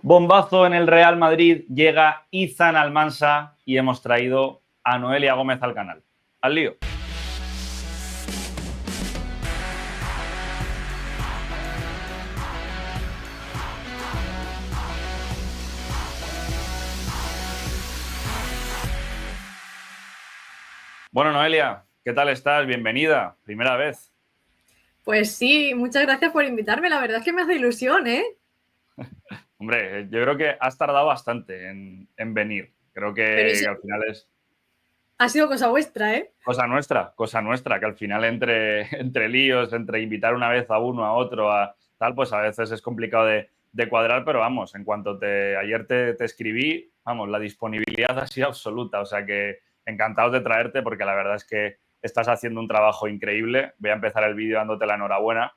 Bombazo en el Real Madrid, llega Izan Almansa y hemos traído a Noelia Gómez al canal. ¡Al lío! Bueno, Noelia, ¿qué tal estás? Bienvenida, primera vez. Pues sí, muchas gracias por invitarme. La verdad es que me hace ilusión, ¿eh? Hombre, yo creo que has tardado bastante en venir. Creo Pero que eso al final es ha sido cosa vuestra, ¿eh? cosa nuestra, que al final entre líos, entre invitar una vez a uno, a otro, a tal, pues a veces es complicado de cuadrar, pero vamos, en cuanto ayer te escribí, vamos, la disponibilidad ha sido absoluta, o sea que encantados de traerte porque la verdad es que estás haciendo un trabajo increíble. Voy a empezar el vídeo dándote la enhorabuena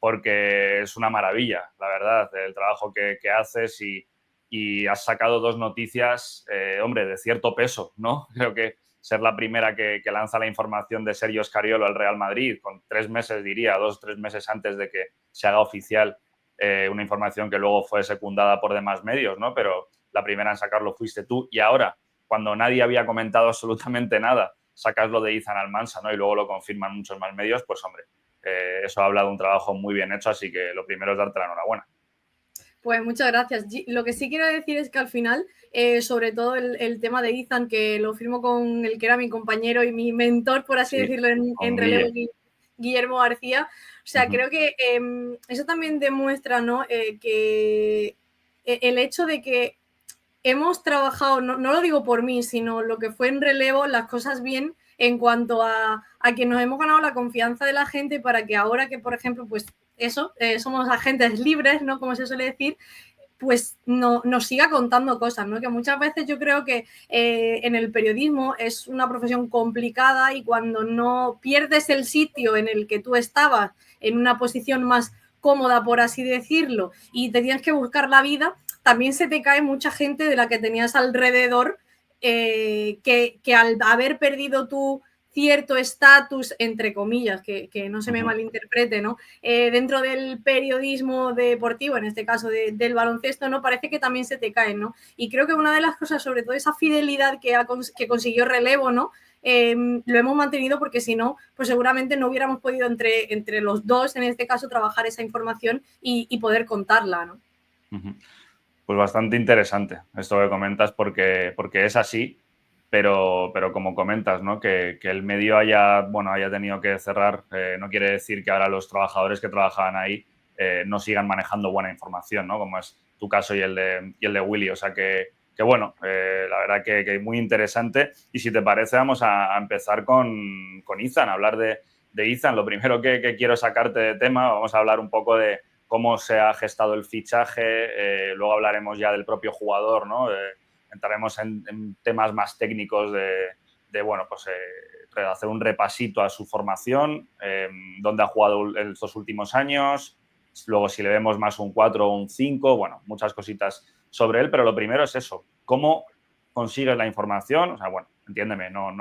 porque es una maravilla, la verdad, el trabajo que haces y has sacado dos noticias, hombre, de cierto peso, ¿no? Creo que ser la primera que lanza la información de Sergio Scariolo al Real Madrid, con 3 meses, diría, 2 o 3 meses antes de que se haga oficial, una información que luego fue secundada por demás medios, ¿no? Pero la primera en sacarlo fuiste tú. Y ahora, cuando nadie había comentado absolutamente nada, sacas lo de Izan Almansa, ¿no? Y luego lo confirman muchos más medios, pues hombre, eso habla de un trabajo muy bien hecho, así que lo primero es darte la enhorabuena. Pues muchas gracias. Lo que sí quiero decir es que al final, sobre todo el tema de Ethan, que lo firmo con el que era mi compañero y mi mentor, por así Sí, decirlo, en con relevo, Guille. Guillermo García. O sea, creo que eso también demuestra, ¿no? Que el hecho de que hemos trabajado, no lo digo por mí, sino lo que fue en relevo, las cosas bien en cuanto a que nos hemos ganado la confianza de la gente para que ahora que, por ejemplo, pues eso, somos agentes libres, ¿no? Como se suele decir, pues nos siga contando cosas, ¿no? Que muchas veces yo creo que en el periodismo es una profesión complicada y cuando no pierdes el sitio en el que tú estabas en una posición más cómoda, por así decirlo, y te tienes que buscar la vida, también se te cae mucha gente de la que tenías alrededor que al haber perdido tu cierto estatus, entre comillas, que no se me malinterprete, ¿no? Dentro del periodismo deportivo, en este caso del baloncesto, ¿no? Parece que también se te caen, ¿no? Y creo que una de las cosas, sobre todo esa fidelidad que consiguió Relevo, ¿no? Lo hemos mantenido porque si no, pues seguramente no hubiéramos podido entre los dos, en este caso, trabajar esa información y poder contarla, ¿no? Pues bastante interesante esto que comentas porque es así, pero como comentas, ¿no? Que el medio haya tenido que cerrar, no quiere decir que ahora los trabajadores que trabajaban ahí no sigan manejando buena información, ¿no? Como es tu caso y el de Willy. O sea que bueno, la verdad que muy interesante. Y si te parece, vamos a empezar con Izan, a hablar de Izan. Lo primero que quiero sacarte de tema, vamos a hablar un poco de cómo se ha gestado el fichaje, luego hablaremos ya del propio jugador, ¿no? Entraremos en temas más técnicos de bueno, pues hacer un repasito a su formación, dónde ha jugado estos últimos años, luego si le vemos más un 4 o un 5, bueno, muchas cositas sobre él, pero lo primero es eso, cómo consigues la información, o sea, bueno, entiéndeme, no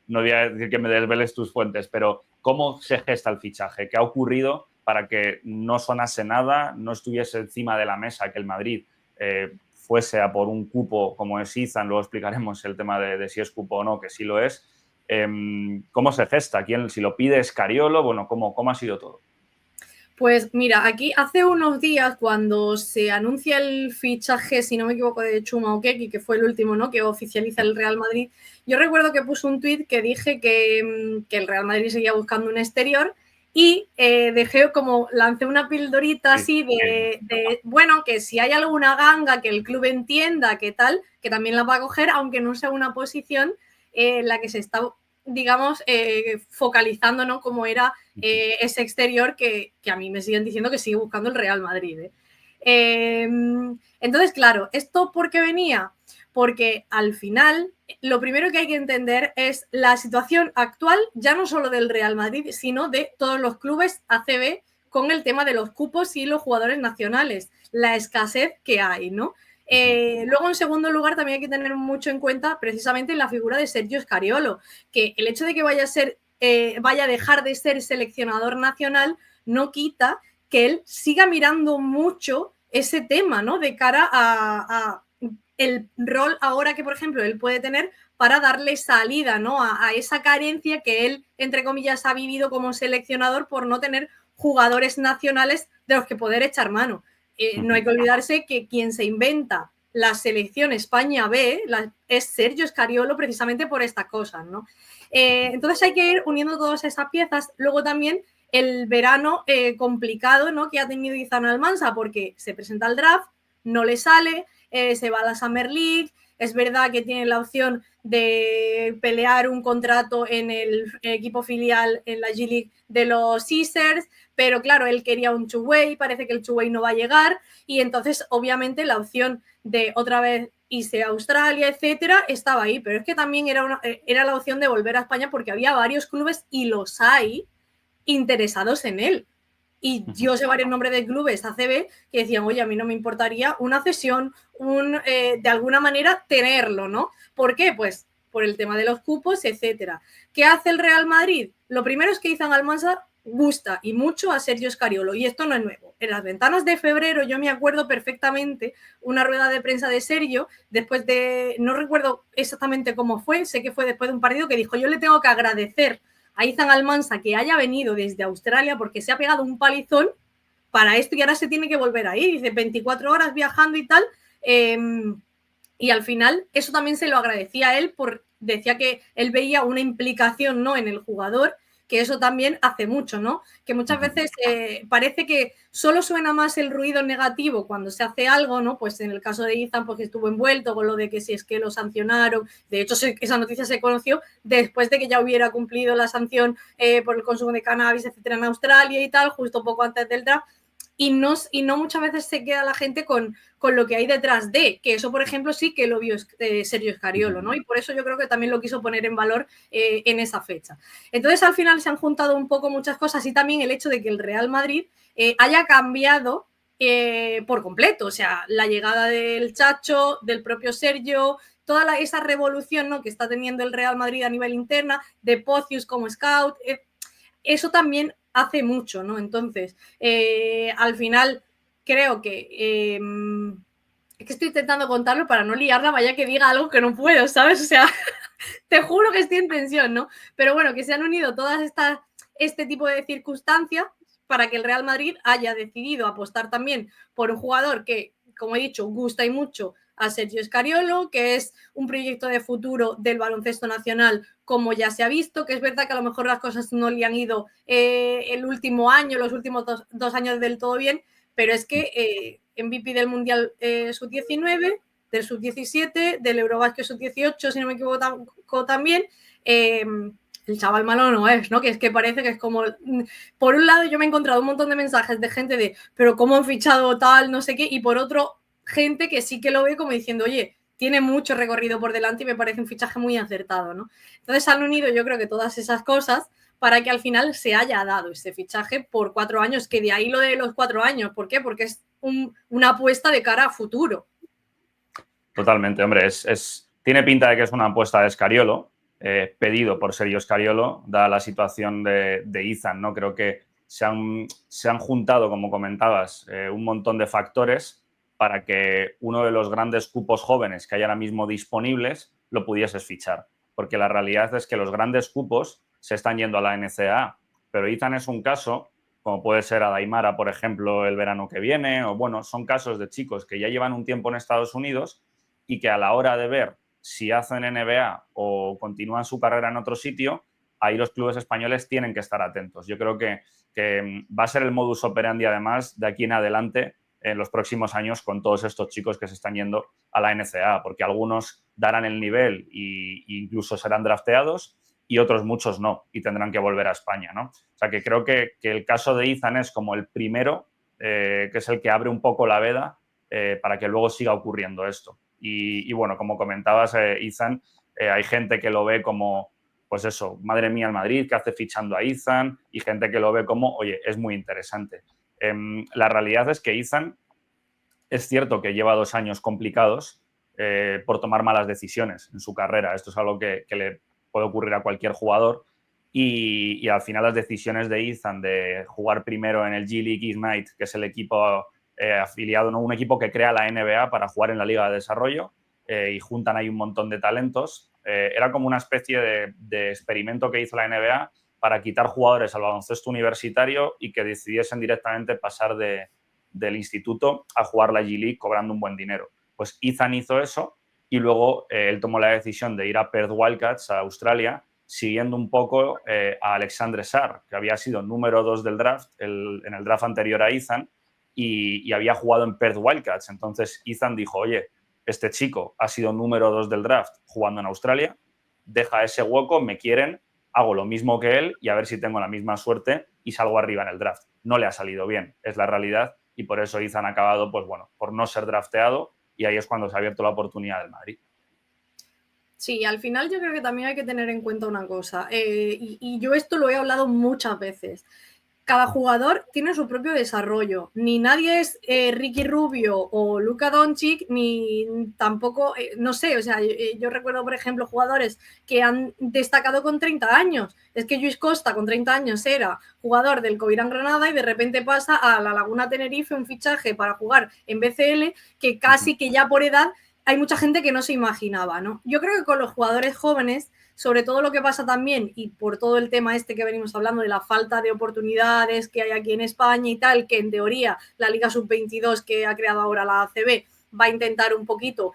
voy a decir que me desveles tus fuentes, pero cómo se gesta el fichaje, qué ha ocurrido para que no sonase nada, no estuviese encima de la mesa que el Madrid fuese a por un cupo como es Izan, luego explicaremos el tema de si es cupo o no, que sí lo es. ¿Cómo se gesta? Si lo pide Scariolo, bueno, ¿cómo ha sido todo? Pues mira, aquí hace unos días cuando se anuncia el fichaje, si no me equivoco, de Chuma Okeki, que fue el último, ¿no? Que oficializa el Real Madrid, yo recuerdo que puse un tuit que dije que el Real Madrid seguía buscando un exterior y dejé como, lancé una pildorita Sí, así bueno, que si hay alguna ganga que el club entienda que tal, que también la va a coger, aunque no sea una posición en la que se está, digamos, focalizando, ¿no? Como era ese exterior que a mí me siguen diciendo que sigue buscando el Real Madrid. Entonces, claro, ¿esto por qué venía? Porque al final lo primero que hay que entender es la situación actual, ya no solo del Real Madrid, sino de todos los clubes ACB con el tema de los cupos y los jugadores nacionales, la escasez que hay, ¿no? Luego, en segundo lugar, también hay que tener mucho en cuenta precisamente la figura de Sergio Scariolo, que el hecho de que vaya a dejar de ser seleccionador nacional no quita que él siga mirando mucho ese tema, ¿no? De cara a el rol ahora que, por ejemplo, él puede tener para darle salida, ¿no? A esa carencia que él, entre comillas, ha vivido como seleccionador por no tener jugadores nacionales de los que poder echar mano. No hay que olvidarse que quien se inventa la selección España B es Sergio Scariolo precisamente por estas cosas, ¿no? Entonces hay que ir uniendo todas esas piezas. Luego también el verano complicado, ¿no? Que ha tenido Izan Almansa porque se presenta al draft, no le sale, se va a la Summer League, es verdad que tiene la opción de pelear un contrato en el equipo filial en la G League de los Caesars, pero claro, él quería un two-way, parece que el two-way no va a llegar y entonces obviamente la opción de otra vez irse a Australia, etcétera, estaba ahí, pero es que también era la opción de volver a España porque había varios clubes y los hay interesados en él. Y yo sé varios nombres de clubes ACB que decían, oye, a mí no me importaría una cesión, de alguna manera tenerlo, ¿no? ¿Por qué? Pues por el tema de los cupos, etcétera. ¿Qué hace el Real Madrid? Lo primero es que Izan Almansa gusta y mucho a Sergio Scariolo, y esto no es nuevo. En las ventanas de febrero yo me acuerdo perfectamente una rueda de prensa de Sergio, después de, no recuerdo exactamente cómo fue, sé que fue después de un partido que dijo, yo le tengo que agradecer a Izan Almansa que haya venido desde Australia porque se ha pegado un palizón para esto y ahora se tiene que volver ahí. Dice 24 horas viajando y tal. Y al final eso también se lo agradecía a él, decía que él veía una implicación, ¿no?, en el jugador, que eso también hace mucho, ¿no? Que muchas veces parece que solo suena más el ruido negativo cuando se hace algo, ¿no? Pues en el caso de Izan, porque estuvo envuelto con lo de que si es que lo sancionaron. De hecho, esa noticia se conoció después de que ya hubiera cumplido la sanción por el consumo de cannabis, etcétera, en Australia y tal, justo poco antes del draft. Y no muchas veces se queda la gente con lo que hay detrás de, que eso, por ejemplo, sí que lo vio Sergio Scariolo, ¿no? Y por eso yo creo que también lo quiso poner en valor en esa fecha. Entonces, al final se han juntado un poco muchas cosas y también el hecho de que el Real Madrid haya cambiado por completo, o sea, la llegada del Chacho, del propio Sergio, toda esa revolución, ¿no?, que está teniendo el Real Madrid a nivel interna, de Pocius como scout, eso también hace mucho, ¿no? Entonces, al final creo que es que estoy intentando contarlo para no liarla, vaya que diga algo que no puedo, ¿sabes? O sea, te juro que estoy en tensión, ¿no? Pero bueno, que se han unido todas este tipo de circunstancias para que el Real Madrid haya decidido apostar también por un jugador que, como he dicho, gusta y mucho a Sergio Scariolo, que es un proyecto de futuro del baloncesto nacional, como ya se ha visto, que es verdad que a lo mejor las cosas no le han ido el último año, los últimos dos años del todo bien, pero es que MVP del Mundial Sub-19, del Sub-17, del Eurobasket Sub-18, si no me equivoco también, el chaval malo no es, ¿no? Que es que parece que es como... Por un lado yo me he encontrado un montón de mensajes de gente de, pero ¿cómo han fichado tal, no sé qué? Y por otro, gente que sí que lo ve como diciendo, oye, tiene mucho recorrido por delante y me parece un fichaje muy acertado, ¿no? Entonces han unido yo creo que todas esas cosas para que al final se haya dado ese fichaje por 4 años, que de ahí lo de los 4 años. ¿Por qué? Porque es una apuesta de cara a futuro. Totalmente, hombre, tiene pinta de que es una apuesta de Scariolo, pedido por Sergio Scariolo, dada la situación de Izan, ¿no? Creo que se han juntado, como comentabas, un montón de factores para que uno de los grandes cupos jóvenes que hay ahora mismo disponibles lo pudieses fichar. Porque la realidad es que los grandes cupos se están yendo a la NCAA, pero Izan es un caso, como puede ser a Daimara, por ejemplo, el verano que viene, o bueno, son casos de chicos que ya llevan un tiempo en Estados Unidos y que a la hora de ver si hacen NBA o continúan su carrera en otro sitio, ahí los clubes españoles tienen que estar atentos. Yo creo que va a ser el modus operandi, además, de aquí en adelante, en los próximos años, con todos estos chicos que se están yendo a la NCAA, porque algunos darán el nivel e incluso serán drafteados y otros muchos no, y tendrán que volver a España, ¿no? O sea, que creo que el caso de Izan es como el primero, que es el que abre un poco la veda para que luego siga ocurriendo esto. Y bueno, como comentabas, Izan, hay gente que lo ve como, pues eso, madre mía el Madrid, que hace fichando a Izan, y gente que lo ve como, oye, es muy interesante. La realidad es que Izan es cierto que lleva 2 años complicados por tomar malas decisiones en su carrera. Esto es algo que le puede ocurrir a cualquier jugador. Y al final las decisiones de Izan de jugar primero en el G League Ignite, que es el equipo afiliado, ¿no? Un equipo que crea la NBA para jugar en la Liga de Desarrollo y juntan ahí un montón de talentos. Era como una especie de experimento que hizo la NBA para quitar jugadores al baloncesto universitario y que decidiesen directamente pasar del instituto a jugar la G-League cobrando un buen dinero. Pues Ethan hizo eso y luego él tomó la decisión de ir a Perth Wildcats, a Australia, siguiendo un poco a Alexandre Sarr, que había sido número 2 del draft, en el draft anterior a Ethan, y había jugado en Perth Wildcats. Entonces Ethan dijo, oye, este chico ha sido número 2 del draft jugando en Australia, deja ese hueco, me quieren, hago lo mismo que él y a ver si tengo la misma suerte y salgo arriba en el draft. No le ha salido bien, es la realidad, y por eso Ethan ha acabado, pues bueno, por no ser drafteado, y ahí es cuando se ha abierto la oportunidad del Madrid. Sí, al final yo creo que también hay que tener en cuenta una cosa, y yo esto lo he hablado muchas veces. Cada jugador tiene su propio desarrollo. Ni nadie es Ricky Rubio o Luka Doncic, ni tampoco, no sé, o sea, yo recuerdo, por ejemplo, jugadores que han destacado con 30 años. Es que Lluís Costa con 30 años era jugador del Covirán Granada y de repente pasa a la Laguna Tenerife un fichaje para jugar en BCL que casi que ya por edad hay mucha gente que no se imaginaba, ¿no? Yo creo que con los jugadores jóvenes, sobre todo lo que pasa también, y por todo el tema este que venimos hablando de la falta de oportunidades que hay aquí en España y tal, que en teoría la Liga Sub-22 que ha creado ahora la ACB va a intentar un poquito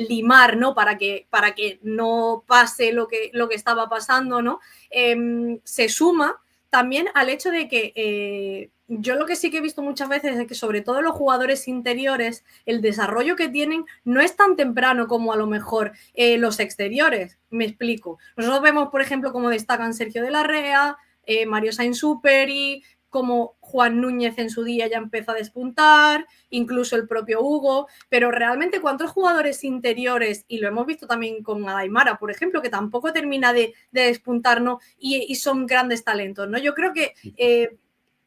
limar, ¿no? Para que no pase lo que estaba pasando, ¿no? Se suma también al hecho de que yo lo que sí que he visto muchas veces es que sobre todo los jugadores interiores, el desarrollo que tienen no es tan temprano como a lo mejor los exteriores. Me explico. Nosotros vemos, por ejemplo, cómo destacan Sergio de la Rea, Mario Sainz-Superi, como Juan Núñez en su día ya empezó a despuntar, incluso el propio Hugo, pero realmente cuántos jugadores interiores, y lo hemos visto también con Adaimara, por ejemplo, que tampoco termina de despuntar, ¿no? Y son grandes talentos, ¿no? Yo creo que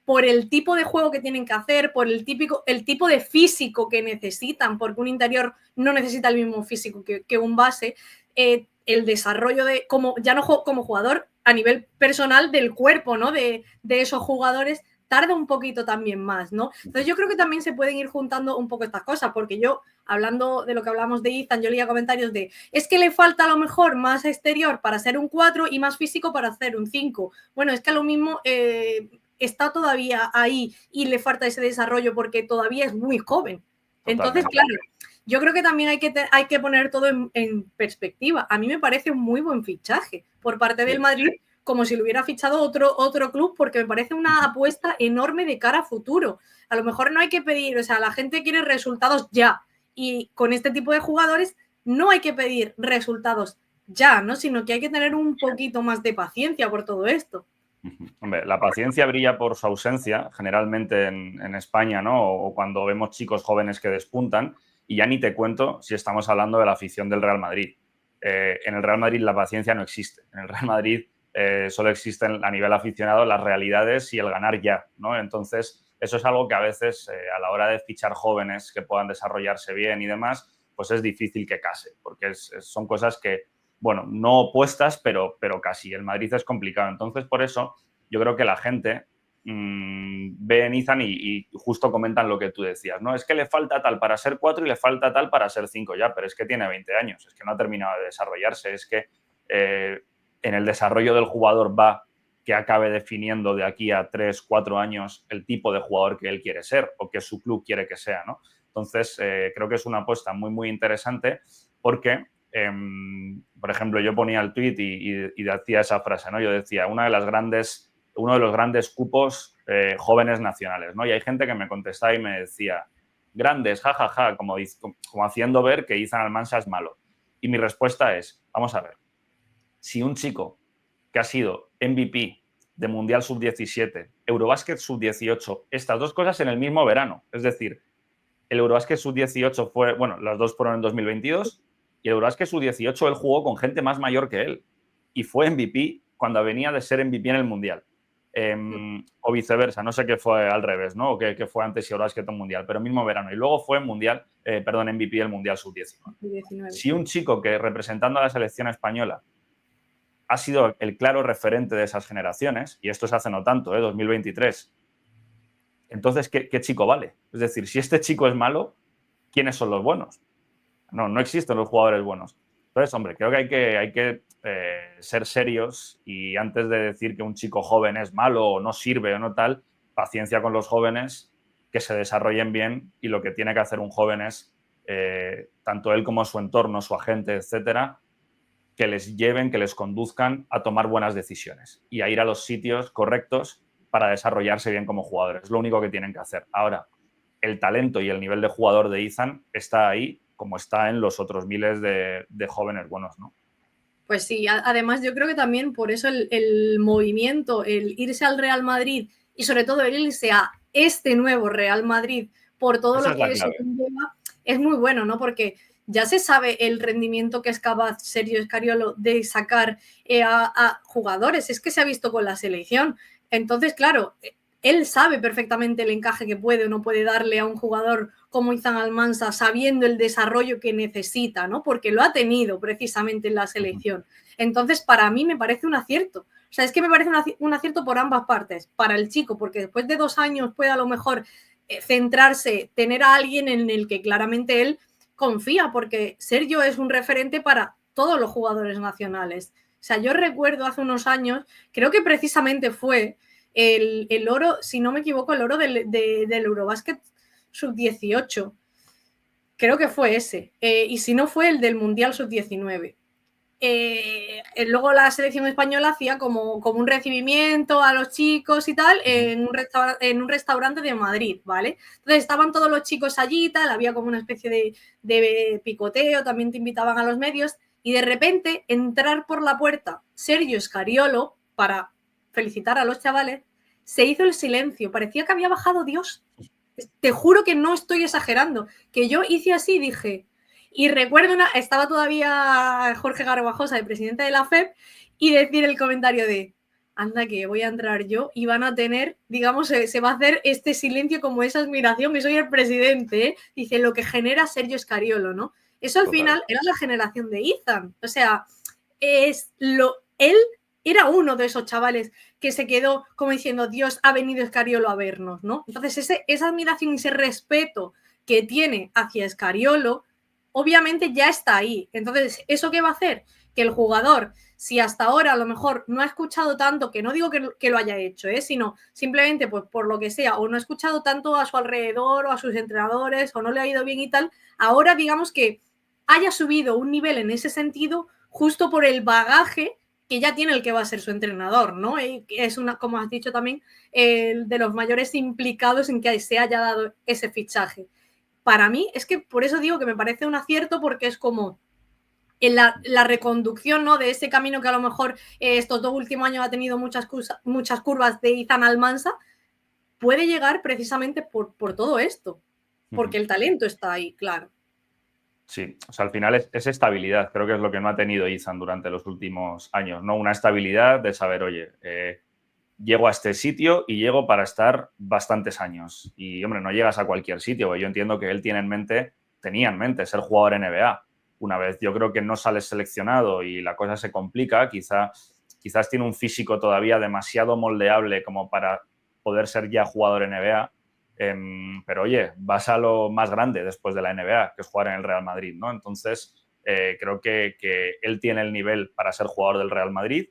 por el tipo de juego que tienen que hacer, por el tipo de físico que necesitan, porque un interior no necesita el mismo físico que un base, el desarrollo de, como ya no como jugador, a nivel personal del cuerpo, ¿no? De esos jugadores, tarda un poquito también más, ¿no? Entonces yo creo que también se pueden ir juntando un poco estas cosas, porque yo, hablando de lo que hablamos de Ethan, yo leía comentarios de, es que le falta a lo mejor más exterior para ser un 4 y más físico para hacer un 5. Bueno, es que a lo mismo está todavía ahí y le falta ese desarrollo porque todavía es muy joven. Entonces, claro, yo creo que también hay que poner todo en perspectiva. A mí me parece un muy buen fichaje por parte del Madrid, como si lo hubiera fichado otro club, porque me parece una apuesta enorme de cara a futuro. A lo mejor no hay que pedir, o sea, la gente quiere resultados ya, y con este tipo de jugadores no hay que pedir resultados ya, ¿no? Sino que hay que tener un poquito más de paciencia por todo esto. Hombre, la paciencia brilla por su ausencia, generalmente en España, ¿no? O cuando vemos chicos jóvenes que despuntan, y ya ni te cuento si estamos hablando de la afición del Real Madrid. En el Real Madrid la paciencia no existe. En el Real Madrid solo existen a nivel aficionado las realidades y el ganar ya, ¿no? Entonces, eso es algo que a veces a la hora de fichar jóvenes que puedan desarrollarse bien y demás, pues es difícil que case, porque son cosas que, bueno, no opuestas, pero casi. El Madrid es complicado. Entonces, por eso, yo creo que la gente ve en Ethan y justo comentan lo que tú decías, ¿no? Es que le falta tal para ser 4 y le falta tal para ser 5 ya, pero es que tiene 20 años, es que no ha terminado de desarrollarse, es que en el desarrollo del jugador va que acabe definiendo de aquí a 3, 4 años el tipo de jugador que él quiere ser o que su club quiere que sea, ¿no? Entonces, creo que es una apuesta muy, muy interesante porque por ejemplo, yo ponía el tweet y decía esa frase, ¿no? Yo decía, uno de los grandes cupos jóvenes nacionales, ¿no? Y hay gente que me contestaba y me decía, grandes, jajaja, como haciendo ver que Ethan Almansa es malo. Y mi respuesta es, vamos a ver, si un chico que ha sido MVP de Mundial Sub-17, Eurobásquet Sub-18, estas dos cosas en el mismo verano, es decir, el Eurobásquet Sub-18 fue, bueno, las dos fueron en 2022, y el Eurobásquet Sub-18 él jugó con gente más mayor que él y fue MVP cuando venía de ser MVP en el Mundial. O viceversa, no sé qué fue al revés, ¿no? O qué fue antes y Eurobásquet o Mundial, pero mismo verano. Y luego fue MVP del Mundial Sub-19. Si un chico que representando a la selección española ha sido el claro referente de esas generaciones, y esto se hace no tanto, 2023, entonces, ¿qué chico vale? Es decir, si este chico es malo, ¿quiénes son los buenos? No existen los jugadores buenos. Entonces, hombre, creo que hay que ser serios y antes de decir que un chico joven es malo o no sirve o no tal, paciencia con los jóvenes, que se desarrollen bien y lo que tiene que hacer un joven es, tanto él como su entorno, su agente, etcétera, que les lleven, que les conduzcan a tomar buenas decisiones y a ir a los sitios correctos para desarrollarse bien como jugadores. Es lo único que tienen que hacer. Ahora, el talento y el nivel de jugador de Ethan está ahí como está en los otros miles de jóvenes buenos, ¿no? Pues sí, además yo creo que también por eso el movimiento, el irse al Real Madrid y sobre todo el irse a este nuevo Real Madrid por todo Esa lo es la que eso clave. conlleva, es muy bueno, ¿no? Porque ya se sabe el rendimiento que es capaz Sergio Scariolo de sacar a jugadores, es que se ha visto con la selección. Entonces, claro, él sabe perfectamente el encaje que puede o no puede darle a un jugador como Izan Almansa, sabiendo el desarrollo que necesita, ¿no? Porque lo ha tenido precisamente en la selección. Entonces, para mí me parece un acierto. O sea, es que me parece un acierto por ambas partes. Para el chico, porque después de 2 años puede a lo mejor centrarse, tener a alguien en el que claramente él confía, porque Sergio es un referente para todos los jugadores nacionales. O sea, yo recuerdo hace unos años, creo que precisamente fue el oro, si no me equivoco, el oro del Eurobásquet sub-18. Creo que fue ese. Y si no fue el del Mundial sub-19. Luego la selección española hacía como un recibimiento a los chicos y tal en un restaurante de Madrid, ¿vale? Entonces estaban todos los chicos allí y tal, había como una especie de picoteo, también te invitaban a los medios y de repente entrar por la puerta Sergio Scariolo para felicitar a los chavales, se hizo el silencio, parecía que había bajado Dios. Te juro que no estoy exagerando, que yo hice así y dije, y recuerdo, estaba todavía Jorge Garbajosa, el presidente de la FEP, y decir el comentario de, anda que voy a entrar yo y van a tener, digamos, se va a hacer este silencio como esa admiración, que soy el presidente, ¿eh? Dice, lo que genera Sergio Scariolo, ¿no? Eso al Total. final era la generación de Ethan, o sea, él era uno de esos chavales que se quedó como diciendo, Dios, ha venido Scariolo a vernos, ¿no? Entonces, esa admiración y ese respeto que tiene hacia Scariolo, obviamente ya está ahí. Entonces, ¿eso qué va a hacer? Que el jugador, si hasta ahora a lo mejor no ha escuchado tanto, que no digo que lo haya hecho, sino simplemente pues por lo que sea, o no ha escuchado tanto a su alrededor o a sus entrenadores, o no le ha ido bien y tal, ahora digamos que haya subido un nivel en ese sentido justo por el bagaje que ya tiene el que va a ser su entrenador, ¿no? Y es una, como has dicho también, de los mayores implicados en que se haya dado ese fichaje. Para mí, es que por eso digo que me parece un acierto, porque es como en la reconducción, ¿no? De ese camino que a lo mejor estos 2 últimos años ha tenido muchas curvas de Izan Almansa, puede llegar precisamente por todo esto, porque el talento está ahí, claro. Sí, o sea, al final es estabilidad, creo que es lo que no ha tenido Ethan durante los últimos años, ¿no? Una estabilidad de saber, oye, llego a este sitio y llego para estar bastantes años. Y, hombre, no llegas a cualquier sitio, yo entiendo que él tenía en mente ser jugador NBA. Una vez yo creo que no sales seleccionado y la cosa se complica, quizás tiene un físico todavía demasiado moldeable como para poder ser ya jugador NBA. Pero oye, vas a lo más grande después de la NBA, que es jugar en el Real Madrid, ¿no? Entonces, creo que él tiene el nivel para ser jugador del Real Madrid,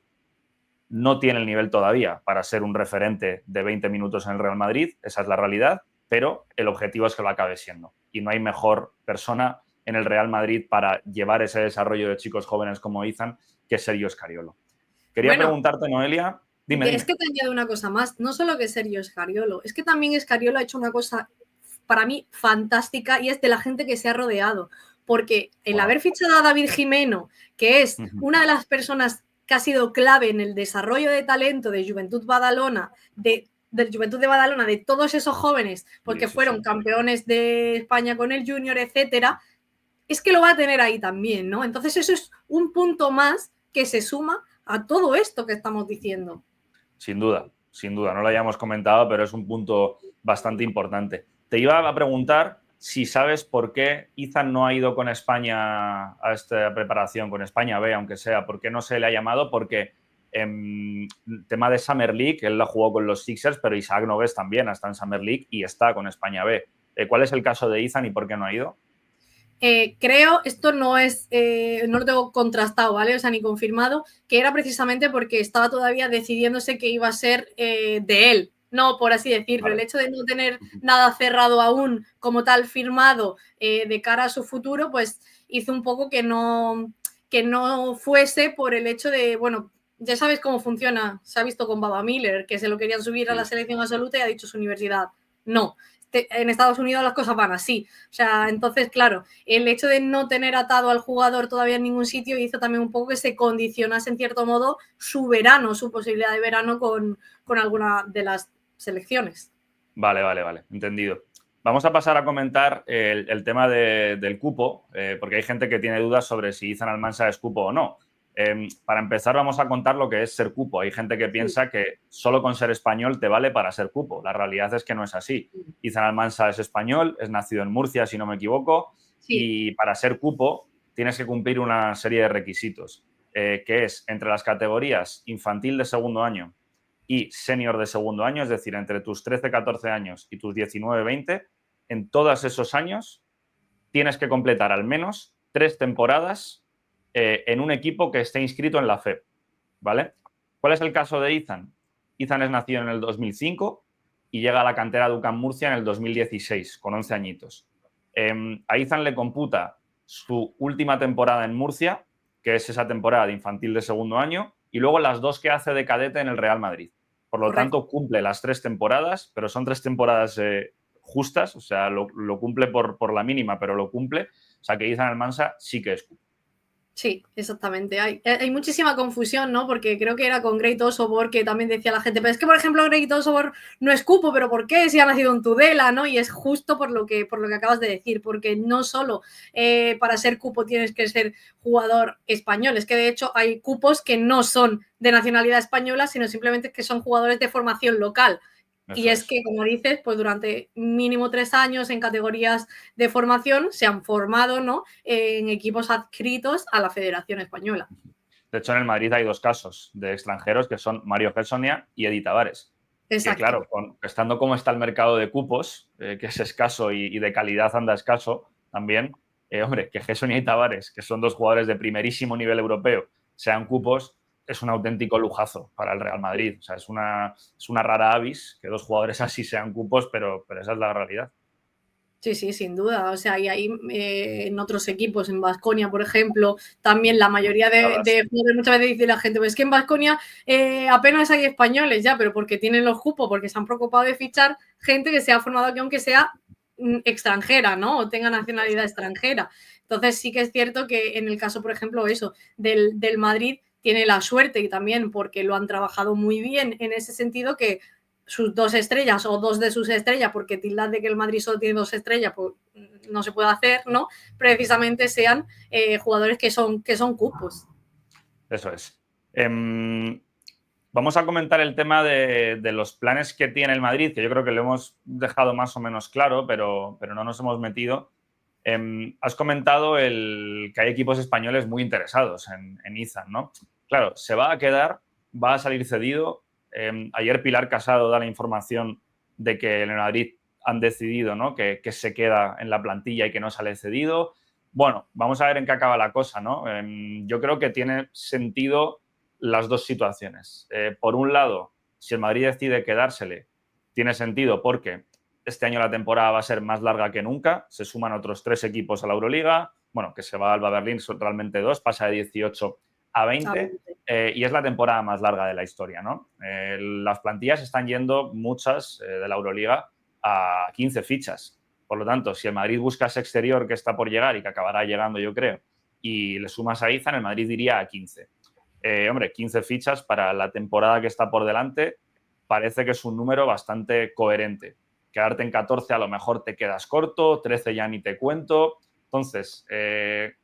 no tiene el nivel todavía para ser un referente de 20 minutos en el Real Madrid, esa es la realidad, pero el objetivo es que lo acabe siendo. Y no hay mejor persona en el Real Madrid para llevar ese desarrollo de chicos jóvenes como Ethan que Sergio Scariolo. Quería Bueno, preguntarte, Noelia, es dime. que te añado una cosa más, no solo que Sergio Scariolo, es que también Scariolo ha hecho una cosa para mí fantástica y es de la gente que se ha rodeado, porque el Wow. haber fichado a David Jimeno, que es una de las personas que ha sido clave en el desarrollo de talento de Juventud Badalona, del Juventud de Badalona, de todos esos jóvenes, porque Sí, sí, sí. fueron campeones de España con el Junior, etcétera, es que lo va a tener ahí también, ¿no? Entonces eso es un punto más que se suma a todo esto que estamos diciendo. Sin duda, no lo hayamos comentado, pero es un punto bastante importante. Te iba a preguntar si sabes por qué Ethan no ha ido con España a esta preparación, con España B, aunque sea, por qué no se le ha llamado, porque Tema de Summer League, él la jugó con los Sixers, pero Isaac Nogués también está en Summer League y está con España B. ¿Cuál es el caso de Ethan y por qué no ha ido? Creo, esto no es, no lo tengo contrastado, ¿vale? O sea, ni confirmado, que era precisamente porque estaba todavía decidiéndose que iba a ser de él, no por así decirlo. Vale. El hecho de no tener nada cerrado aún como tal firmado de cara a su futuro, pues hizo un poco que no fuese por el hecho de, bueno, ya sabes cómo funciona, se ha visto con Baba Miller, que se lo querían subir a la selección absoluta y ha dicho su universidad, no. En Estados Unidos las cosas van así. O sea, entonces, claro, el hecho de no tener atado al jugador todavía en ningún sitio hizo también un poco que se condicionase en cierto modo su verano, su posibilidad de verano con alguna de las selecciones. Vale, entendido. Vamos a pasar a comentar el tema del cupo, porque hay gente que tiene dudas sobre si Ethan Almansa es cupo o no. Para empezar, vamos a contar lo que es ser cupo. Hay gente que piensa que solo con ser español te vale para ser cupo. La realidad es que no es así. Ethan Almansa es español, es nacido en Murcia, si no me equivoco, y para ser cupo tienes que cumplir una serie de requisitos, que es entre las categorías infantil de segundo año y senior de segundo año, es decir, entre tus 13, 14 años y tus 19, 20, en todos esos años tienes que completar al menos 3 temporadas en un equipo que esté inscrito en la FEP, ¿vale? ¿Cuál es el caso de Ethan? Ethan es nacido en el 2005 y llega a la cantera de UCAM Murcia en el 2016, con 11 añitos. A Ethan le computa su última temporada en Murcia, que es esa temporada de infantil de segundo año, y luego las 2 que hace de cadete en el Real Madrid. Por lo tanto, cumple las 3 temporadas, pero son 3 temporadas justas, o sea, lo cumple por la mínima, pero lo cumple. O sea, que Ethan Almansa sí que es cupo. Sí, exactamente. Hay muchísima confusión, ¿no? Porque creo que era con Great Osobor que también decía la gente, pero es que, por ejemplo, Great Osobor no es cupo, pero ¿por qué? Si ha nacido en Tudela, ¿no? Y es justo por lo que acabas de decir, porque no solo para ser cupo tienes que ser jugador español, es que de hecho hay cupos que no son de nacionalidad española, sino simplemente que son jugadores de formación local. Eso y es que, como dices, pues durante mínimo 3 años en categorías de formación se han formado, ¿no?, en equipos adscritos a la Federación Española. De hecho, en el Madrid hay 2 casos de extranjeros que son Mario Gelsonia y Edi Tavares. Exacto. Que claro, estando como está el mercado de cupos, que es escaso y de calidad anda escaso también, hombre, que Gelsonia y Tavares, que son 2 jugadores de primerísimo nivel europeo, sean cupos, es un auténtico lujazo para el Real Madrid. O sea, es una rara avis que 2 jugadores así sean cupos, pero esa es la realidad. Sí, sí, sin duda. O sea, y ahí en otros equipos, en Baskonia, por ejemplo, también la mayoría de jugadores, muchas veces dice la gente, pues es que en Baskonia apenas hay españoles ya, pero porque tienen los cupos, porque se han preocupado de fichar gente que se ha formado aquí, aunque sea extranjera, ¿no? O tenga nacionalidad extranjera. Entonces sí que es cierto que en el caso, por ejemplo, eso, del Madrid, tiene la suerte y también porque lo han trabajado muy bien en ese sentido que sus 2 estrellas o 2 de sus estrellas, porque tildar de que el Madrid solo tiene 2 estrellas, pues no se puede hacer, ¿no? Precisamente sean jugadores que son cupos. Eso es. Vamos a comentar el tema de los planes que tiene el Madrid, que yo creo que lo hemos dejado más o menos claro, pero no nos hemos metido. Has comentado que hay equipos españoles muy interesados en Ethan, ¿no? Claro, se va a quedar, va a salir cedido. Ayer Pilar Casado da la información de que en el Madrid han decidido, ¿no?, que se queda en la plantilla y que no sale cedido. Bueno, vamos a ver en qué acaba la cosa, ¿no? Yo creo que tiene sentido las 2 situaciones. Por un lado, si el Madrid decide quedársele, tiene sentido porque este año la temporada va a ser más larga que nunca. Se suman otros 3 equipos a la Euroliga. Bueno, que se va al Alba Berlín, son realmente 2, pasa de 18 a 20 y es la temporada más larga de la historia, ¿no? Las plantillas están yendo muchas de la Euroliga a 15 fichas. Por lo tanto, si el Madrid busca ese exterior que está por llegar y que acabará llegando, yo creo, y le sumas a Ethan, el Madrid iría a 15. Hombre, 15 fichas para la temporada que está por delante parece que es un número bastante coherente. Quedarte en 14 a lo mejor te quedas corto, 13 ya ni te cuento. Entonces,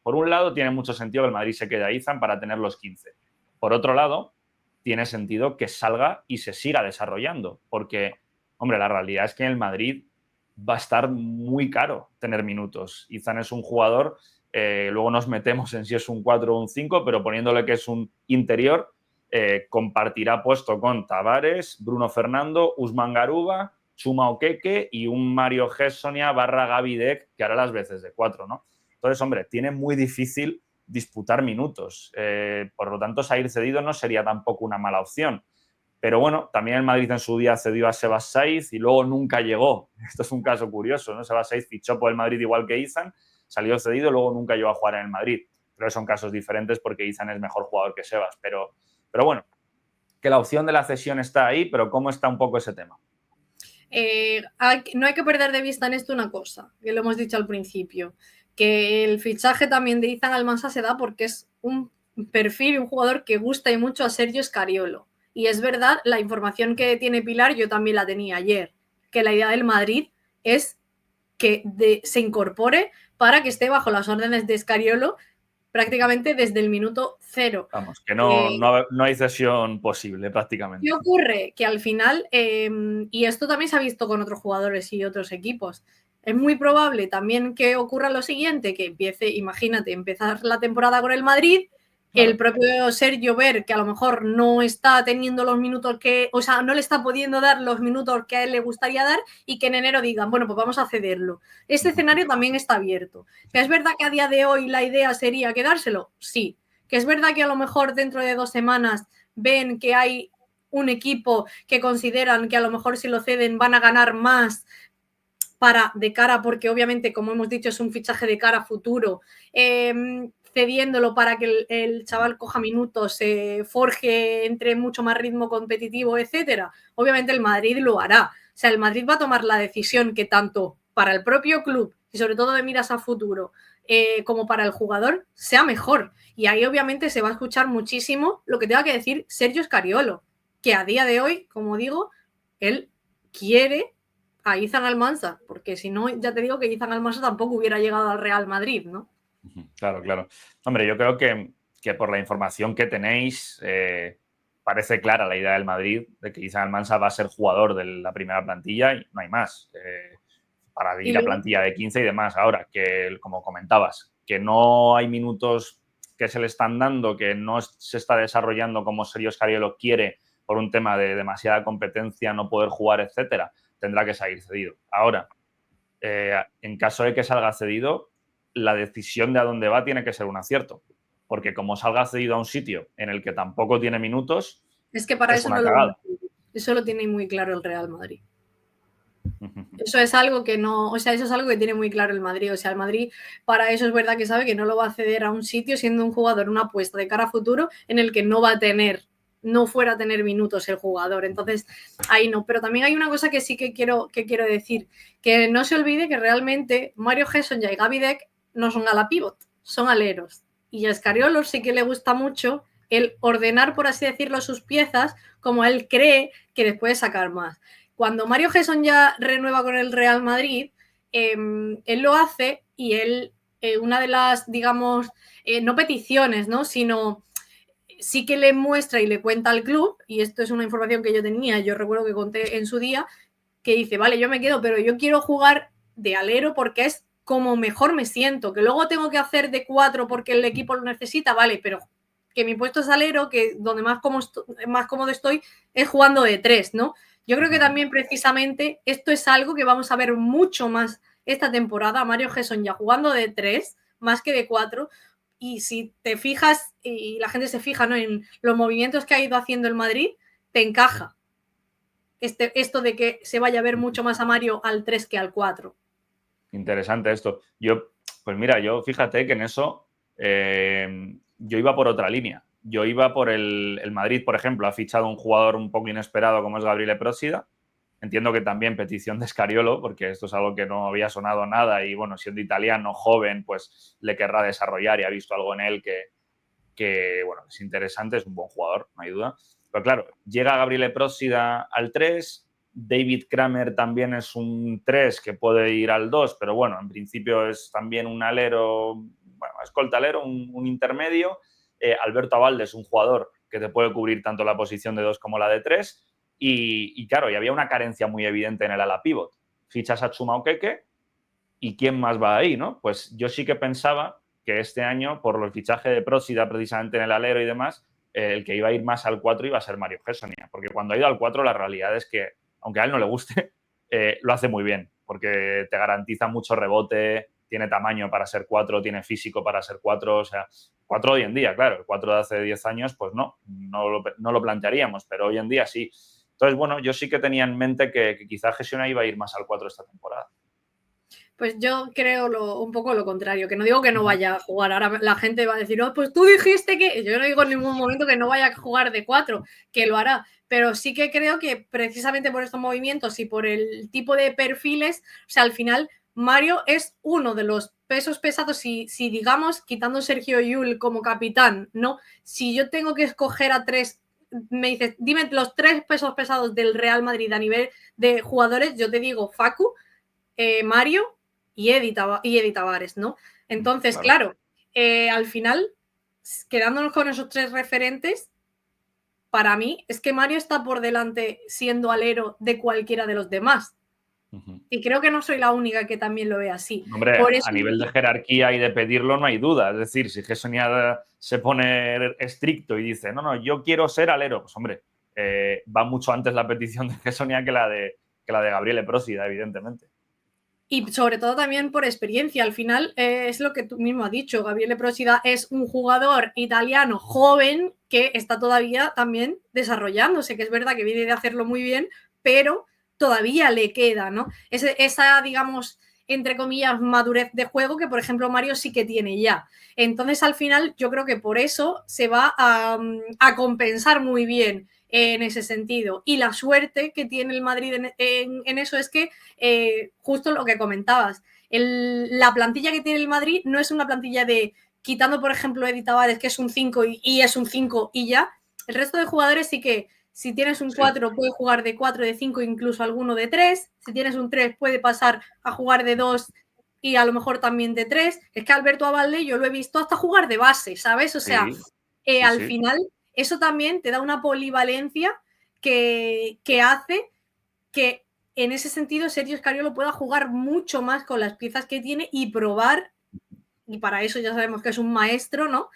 por un lado, tiene mucho sentido que el Madrid se quede a Ethan para tener los 15. Por otro lado, tiene sentido que salga y se siga desarrollando, porque, hombre, la realidad es que en el Madrid va a estar muy caro tener minutos. Ethan es un jugador, luego nos metemos en si es un 4 o un 5, pero poniéndole que es un interior, compartirá puesto con Tavares, Bruno Fernando, Usman Garuba, Chuma Okeke y un Mario Hessonia barra Gavi Deck, que hará las veces de 4, ¿no? Entonces, hombre, tiene muy difícil disputar minutos. Por lo tanto, salir cedido no sería tampoco una mala opción. Pero bueno, también el Madrid en su día cedió a Sebas Saiz y luego nunca llegó. Esto es un caso curioso, ¿no? Sebas Saiz fichó por el Madrid igual que Izan, salió cedido, luego nunca llegó a jugar en el Madrid. Creo que son casos diferentes porque Izan es mejor jugador que Sebas. Pero bueno, que la opción de la cesión está ahí, pero ¿cómo está un poco ese tema? No hay que perder de vista en esto una cosa, que lo hemos dicho al principio, que el fichaje también de Izan Almansa se da porque es un perfil, un jugador que gusta y mucho a Sergio Scariolo. Y es verdad, la información que tiene Pilar yo también la tenía ayer, que la idea del Madrid es que se incorpore para que esté bajo las órdenes de Scariolo prácticamente desde el minuto 0. Vamos, que no hay cesión posible prácticamente. ¿Qué ocurre? Que al final, y esto también se ha visto con otros jugadores y otros equipos, es muy probable también que ocurra lo siguiente, que empiece, imagínate, empezar la temporada con el Madrid, claro, el propio Sergio ver que a lo mejor no está teniendo los minutos que, o sea, no le está pudiendo dar los minutos que a él le gustaría dar y que en enero digan, bueno, pues vamos a cederlo. Este escenario también está abierto. ¿Que es verdad que a día de hoy la idea sería quedárselo? Sí. ¿Que es verdad que a lo mejor dentro de 2 semanas ven que hay un equipo que consideran que a lo mejor si lo ceden van a ganar más de cara, porque obviamente, como hemos dicho, es un fichaje de cara a futuro, cediéndolo para que el chaval coja minutos, se forje, entre mucho más ritmo competitivo, etcétera? Obviamente el Madrid lo hará. O sea, el Madrid va a tomar la decisión que tanto para el propio club y sobre todo de miras a futuro, como para el jugador, sea mejor. Y ahí obviamente se va a escuchar muchísimo lo que tenga que decir Sergio Scariolo, que a día de hoy, como digo, él quiere a Izan Almansa, porque si no, ya te digo que Izan Almansa tampoco hubiera llegado al Real Madrid, ¿no? Claro, claro. Hombre, yo creo que por la información que tenéis, parece clara la idea del Madrid de que Izan Almansa va a ser jugador de la primera plantilla y no hay más. Para ir a plantilla de 15 y demás. Ahora, que como comentabas, que no hay minutos que se le están dando, que no se está desarrollando como Sergio Scariolo quiere por un tema de demasiada competencia, no poder jugar, etcétera, tendrá que salir cedido. Ahora, en caso de que salga cedido, la decisión de a dónde va tiene que ser un acierto. Porque como salga cedido a un sitio en el que tampoco tiene minutos, es que para eso no cagada. Eso lo tiene muy claro el Real Madrid. Eso es algo que no, o sea, eso es algo que tiene muy claro el Madrid. O sea, el Madrid para eso es verdad que sabe que no lo va a ceder a un sitio siendo un jugador, una apuesta de cara a futuro en el que no va a tener, no fuera a tener minutos el jugador. Entonces, ahí no. Pero también hay una cosa que sí que quiero decir, que no se olvide que realmente Mario Hessonia y Gavi Deck no son ala pivot, son aleros. Y a Scariolo sí que le gusta mucho el ordenar, por así decirlo, sus piezas como él cree que les puede sacar más. Cuando Mario Gesson ya renueva con el Real Madrid, él lo hace y él, una de las, digamos, no peticiones, ¿no? Sino sí que le muestra y le cuenta al club, y esto es una información que yo tenía, yo recuerdo que conté en su día, que dice, vale, yo me quedo, pero yo quiero jugar de alero porque es como mejor me siento, que luego tengo que hacer de 4 porque el equipo lo necesita, vale, pero que mi puesto es alero, que donde más cómodo estoy es jugando de 3, ¿no? Yo creo que también precisamente esto es algo que vamos a ver mucho más esta temporada, Mario Gesson ya jugando de 3 más que de 4, y si te fijas y la gente se fija, ¿no?, en los movimientos que ha ido haciendo el Madrid, te encaja esto de que se vaya a ver mucho más a Mario al 3 que al 4. Interesante esto. Pues mira, yo fíjate que en eso yo iba por otra línea. Yo iba por el Madrid, por ejemplo, ha fichado un jugador un poco inesperado como es Gabriele Prósida. Entiendo que también petición de Scariolo, porque esto es algo que no había sonado nada y, bueno, siendo italiano, joven, pues le querrá desarrollar y ha visto algo en él que bueno, es interesante, es un buen jugador, no hay duda. Pero claro, llega Gabriele Prósida al 3, David Kramer también es un 3 que puede ir al 2, pero bueno, en principio es también un alero, bueno, escolta alero, un intermedio. Alberto Abalde es un jugador que te puede cubrir tanto la posición de 2 como la de 3. Y claro, y había una carencia muy evidente en el ala pivot. Fichas a Chuma Okeke y ¿quién más va ahí, no? Pues yo sí que pensaba que este año, por el fichaje de Prósida precisamente en el alero y demás, el que iba a ir más al 4 iba a ser Mario Hessonia, porque cuando ha ido al 4 la realidad es que, aunque a él no le guste, lo hace muy bien, porque te garantiza mucho rebote, tiene tamaño para ser 4, tiene físico para ser 4, o sea, 4 hoy en día, claro, el 4 de hace 10 años, pues no lo plantearíamos, pero hoy en día sí. Entonces, bueno, yo sí que tenía en mente que quizá Hessonia iba a ir más al 4 esta temporada. Pues yo creo un poco lo contrario, que no digo que no vaya a jugar. Ahora la gente va a decir, oh, pues tú dijiste que... Yo no digo en ningún momento que no vaya a jugar de 4, que lo hará. Pero sí que creo que precisamente por estos movimientos y por el tipo de perfiles, o sea, al final Mario es uno de los pesos pesados, si digamos, quitando Sergio Llull como capitán, ¿no? Si yo tengo que escoger a 3, me dices, dime los 3 pesos pesados del Real Madrid a nivel de jugadores, yo te digo Facu, Mario y Eddie Tavares, ¿no? Entonces, claro, al final, quedándonos con esos 3 referentes, para mí es que Mario está por delante siendo alero de cualquiera de los demás. Y creo que no soy la única que también lo ve así. Hombre, por eso... a nivel de jerarquía y de pedirlo no hay duda. Es decir, si Hessonia se pone estricto y dice, no, yo quiero ser alero, pues hombre, va mucho antes la petición de Hessonia que la de Gabriele Prósida, evidentemente. Y sobre todo también por experiencia. Al final es lo que tú mismo has dicho. Gabriele Prósida es un jugador italiano joven que está todavía también desarrollándose, que es verdad que viene de hacerlo muy bien, pero todavía le queda, ¿no? Esa, digamos, entre comillas, madurez de juego que, por ejemplo, Mario sí que tiene ya. Entonces, al final, yo creo que por eso se va a compensar muy bien en ese sentido. Y la suerte que tiene el Madrid en eso es que justo lo que comentabas, la plantilla que tiene el Madrid no es una plantilla de, quitando por ejemplo Eddie Tavares, que es un 5 y es un 5 y ya, el resto de jugadores sí que si tienes un 4 puede jugar de 4, de 5, incluso alguno de 3, si tienes un 3 puede pasar a jugar de 2 y a lo mejor también de 3, es que Alberto Abalde yo lo he visto hasta jugar de base, ¿sabes? O sea, al final eso también te da una polivalencia que hace que en ese sentido Sergio Scariolo pueda jugar mucho más con las piezas que tiene y probar, y para eso ya sabemos que es un maestro, ¿no?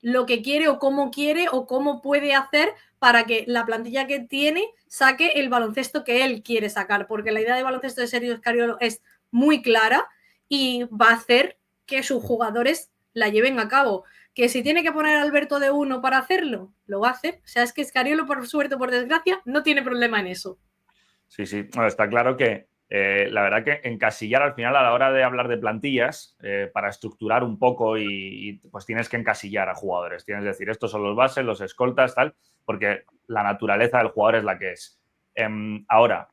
Lo que quiere o cómo puede hacer para que la plantilla que tiene saque el baloncesto que él quiere sacar, porque la idea de baloncesto de Sergio Scariolo es muy clara y va a hacer que sus jugadores la lleven a cabo. Que si tiene que poner a Alberto de 1 para hacerlo, lo va a hacer. O sea, es que Scariolo, por suerte o por desgracia, no tiene problema en eso. Sí. Bueno, está claro que la verdad que encasillar al final a la hora de hablar de plantillas, para estructurar un poco y pues tienes que encasillar a jugadores. Tienes que decir, estos son los bases, los escoltas, tal, porque la naturaleza del jugador es la que es. Ahora,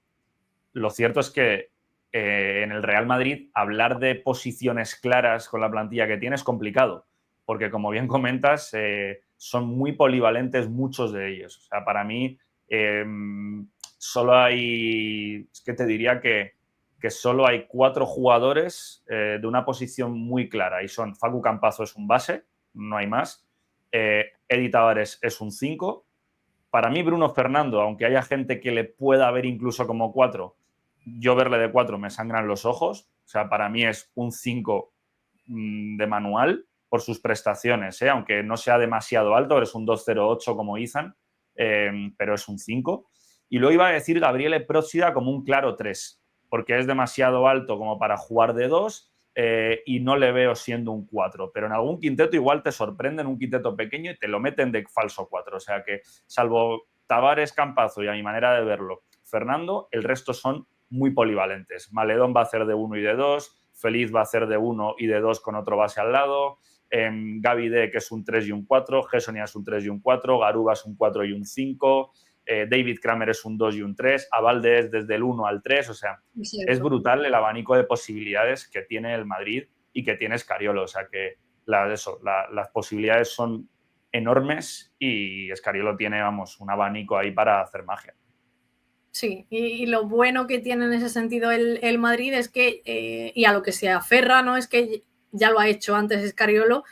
lo cierto es que en el Real Madrid hablar de posiciones claras con la plantilla que tiene es complicado, porque como bien comentas, son muy polivalentes muchos de ellos. O sea, para mí solo hay, es que te diría que solo hay 4 jugadores de una posición muy clara y son Facu Campazo es un base, no hay más, Eddie Tavares es un 5, para mí Bruno Fernando, aunque haya gente que le pueda ver incluso como 4, yo verle de 4 me sangran los ojos, o sea, para mí es un 5 de manual por sus prestaciones, aunque no sea demasiado alto, es un 2.08 como Ethan, pero es un 5. Y luego iba a decir Gabriele Prósida como un claro 3, porque es demasiado alto como para jugar de 2 y no le veo siendo un 4. Pero en algún quinteto igual te sorprenden, un quinteto pequeño y te lo meten de falso 4. O sea que, salvo Tavares, Campazo y a mi manera de verlo, Fernando, el resto son muy polivalentes. Maledón va a hacer de 1 y de 2, Feliz va a hacer de 1 y de 2 con otro base al lado, Gaby D, que es un 3 y un 4, Hessonia es un 3 y un 4, Garuba es un 4 y un 5, David Kramer es un 2 y un 3, Abalde es desde el 1 al 3, o sea, es brutal el abanico de posibilidades que tiene el Madrid y que tiene Scariolo, o sea que las posibilidades son enormes y Scariolo tiene, vamos, un abanico ahí para hacer magia. Sí, y lo bueno que tiene en ese sentido el Madrid es que, y a lo que se aferra, ¿no? Es que ya lo ha hecho antes Scariolo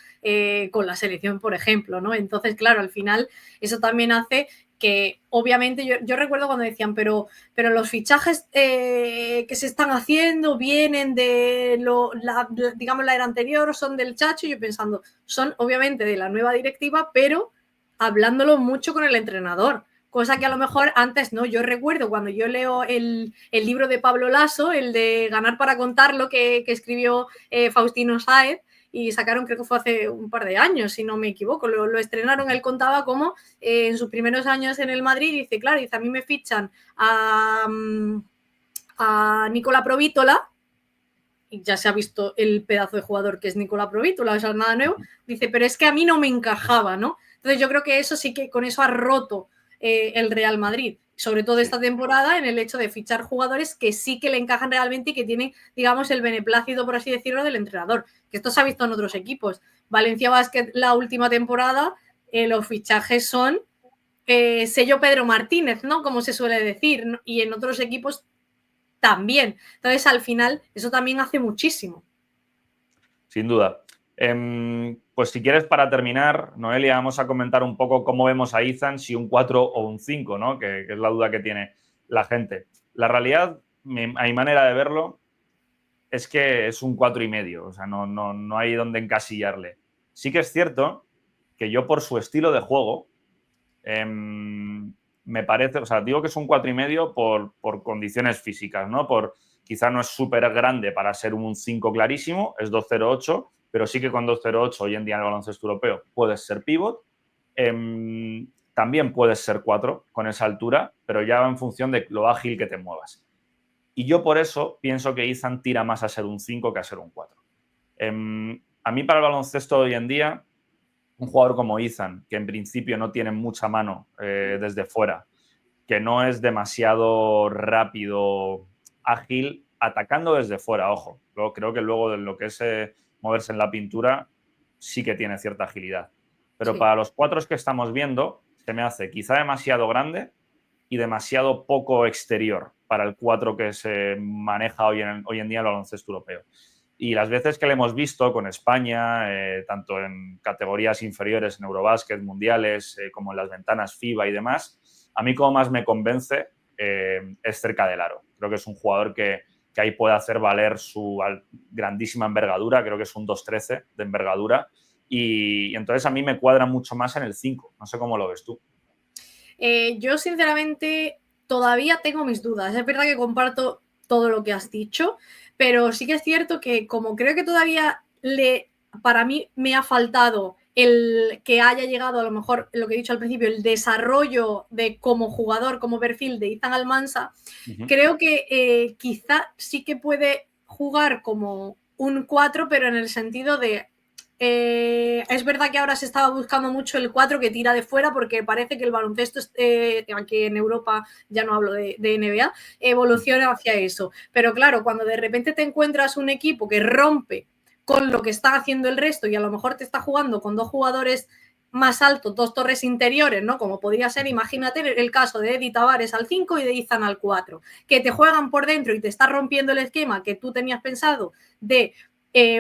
con la selección, por ejemplo, ¿no? Entonces, claro, al final eso también hace que, obviamente, yo recuerdo cuando decían, pero los fichajes que se están haciendo vienen de digamos, la era anterior, son del Chacho, y yo pensando, son obviamente de la nueva directiva, pero hablándolo mucho con el entrenador. Cosa que a lo mejor antes no. Yo recuerdo cuando yo leo el libro de Pablo Lasso, el de Ganar para contarlo, que escribió Faustino Sáez, y sacaron, creo que fue hace un par de años, si no me equivoco, lo estrenaron. Él contaba cómo en sus primeros años en el Madrid, dice, claro, dice, a mí me fichan a Nicola Provítola, y ya se ha visto el pedazo de jugador que es Nicola Provítola, o sea, nada nuevo, dice, pero es que a mí no me encajaba, ¿no? Entonces yo creo que eso sí que con eso ha roto el Real Madrid, sobre todo esta temporada, en el hecho de fichar jugadores que sí que le encajan realmente y que tienen, digamos, el beneplácito, por así decirlo, del entrenador. Que esto se ha visto en otros equipos. Valencia Basket, la última temporada, los fichajes son sello Pedro Martínez, ¿no? Como se suele decir, ¿no? Y en otros equipos también. Entonces, al final, eso también hace muchísimo. Sin duda. Pues si quieres, para terminar, Noelia, vamos a comentar un poco cómo vemos a Izan, si un 4 o un 5, ¿no? Que es la duda que tiene la gente. La realidad, a mi manera de verlo, es que es un 4,5. O sea, no hay donde encasillarle. Sí que es cierto que yo, por su estilo de juego, me parece, o sea, digo que es un 4,5 por condiciones físicas, ¿no? Quizá no es súper grande para ser un 5 clarísimo, es 2,08, pero sí que con 2,08 hoy en día en el baloncesto europeo puedes ser pivot. También puedes ser 4 con esa altura, pero ya va en función de lo ágil que te muevas. Y yo por eso pienso que Izan tira más a ser un 5 que a ser un 4. A mí, para el baloncesto de hoy en día, un jugador como Izan, que en principio no tiene mucha mano desde fuera, que no es demasiado rápido, ágil, atacando desde fuera, ojo. Creo que luego de lo que es moverse en la pintura sí que tiene cierta agilidad. Pero para los 4 que estamos viendo, se me hace quizá demasiado grande y demasiado poco exterior para el 4 que se maneja hoy en día en el baloncesto europeo. Y las veces que le hemos visto con España, tanto en categorías inferiores en Eurobásquet, mundiales, como en las ventanas FIBA y demás, a mí como más me convence es cerca del aro. Creo que es un jugador que ahí puede hacer valer su grandísima envergadura, creo que es un 2,13 de envergadura, y entonces a mí me cuadra mucho más en el 5. No sé cómo lo ves tú. Yo, sinceramente, todavía tengo mis dudas. Es verdad que comparto todo lo que has dicho, pero sí que es cierto que como creo que todavía para mí me ha faltado el que haya llegado, a lo mejor, lo que he dicho al principio, el desarrollo de como jugador, como perfil de Izan Almansa, creo que quizá sí que puede jugar como un 4, pero en el sentido de es verdad que ahora se estaba buscando mucho el 4 que tira de fuera, porque parece que el baloncesto, aquí en Europa, ya no hablo de NBA, evoluciona hacia eso. Pero claro, cuando de repente te encuentras un equipo que rompe con lo que está haciendo el resto y a lo mejor te está jugando con dos jugadores más altos, dos torres interiores, ¿no? Como podría ser, imagínate el caso de Eddie Tavares al 5 y de Izan al 4, que te juegan por dentro y te está rompiendo el esquema que tú tenías pensado de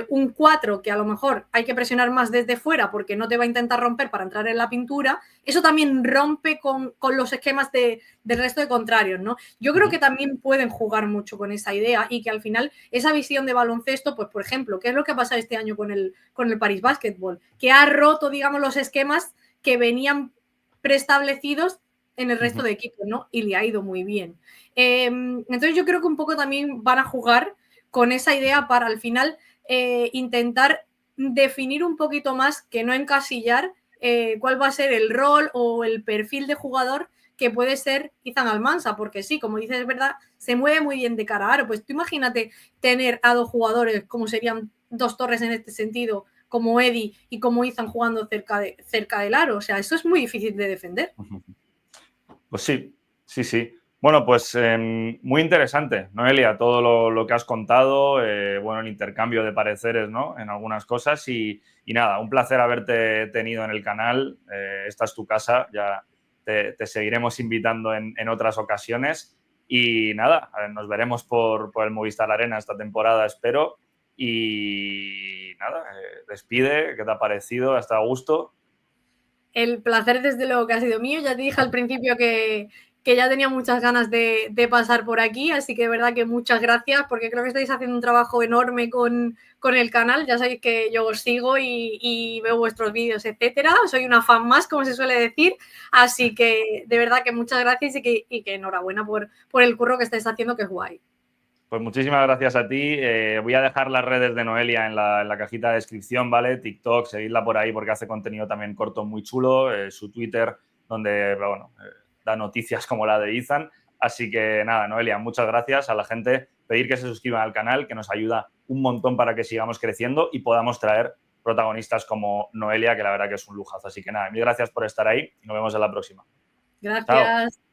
un 4 que a lo mejor hay que presionar más desde fuera porque no te va a intentar romper para entrar en la pintura. Eso también rompe con los esquemas del resto de contrarios, ¿no? Yo creo que también pueden jugar mucho con esa idea y que al final esa visión de baloncesto, pues por ejemplo, ¿qué es lo que ha pasado este año con el Paris Basketball? Que ha roto, digamos, los esquemas que venían preestablecidos en el resto de equipos, ¿no? Y le ha ido muy bien. Entonces yo creo que un poco también van a jugar con esa idea para al final intentar definir un poquito más, que no encasillar cuál va a ser el rol o el perfil de jugador que puede ser Izan Almansa, porque sí, como dices, es verdad, se mueve muy bien de cara a aro. Pues tú imagínate tener a dos jugadores, como serían dos torres en este sentido, como Eddie y como Izan jugando cerca del aro. O sea, eso es muy difícil de defender. Pues sí, sí, sí. Bueno, pues muy interesante, Noelia, todo lo que has contado, bueno, el intercambio de pareceres, ¿no? En algunas cosas y nada, un placer haberte tenido en el canal. Esta es tu casa, ya te seguiremos invitando en otras ocasiones y nada, nos veremos por el Movistar Arena esta temporada, espero. Y nada, despide, ¿qué te ha parecido? ¿Hasta a gusto? El placer, desde luego, que ha sido mío. Ya te dije al principio que que ya tenía muchas ganas de pasar por aquí, así que de verdad que muchas gracias, porque creo que estáis haciendo un trabajo enorme con el canal. Ya sabéis que yo os sigo y veo vuestros vídeos, etcétera. Soy una fan más, como se suele decir, así que de verdad que muchas gracias y que enhorabuena por el curro que estáis haciendo, que es guay. Pues muchísimas gracias a ti. Voy a dejar las redes de Noelia en la cajita de descripción, ¿vale? TikTok, seguidla por ahí porque hace contenido también corto muy chulo. Su Twitter, donde, bueno, da noticias como la de Ethan. Así que nada, Noelia, muchas gracias a la gente. Pedir que se suscriban al canal, que nos ayuda un montón para que sigamos creciendo y podamos traer protagonistas como Noelia, que la verdad que es un lujazo. Así que nada, mil gracias por estar ahí y nos vemos en la próxima. Chao. Gracias.